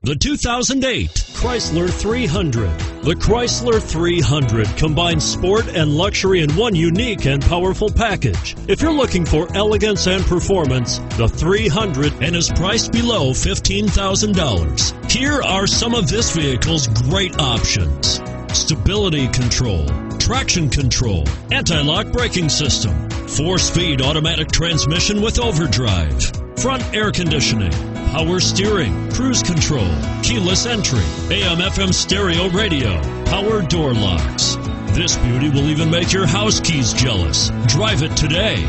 The 2008 Chrysler 300. The Chrysler 300 combines sport and luxury in one unique and powerful package. If you're looking for elegance and performance, the 300 and is priced below $15,000. Here are some of this vehicle's great options: stability control, traction control, anti-lock braking system, 4-speed automatic transmission with overdrive, front air conditioning, power steering, cruise control, keyless entry, AM/FM stereo radio, power door locks. This beauty will even make your house keys jealous. Drive it today.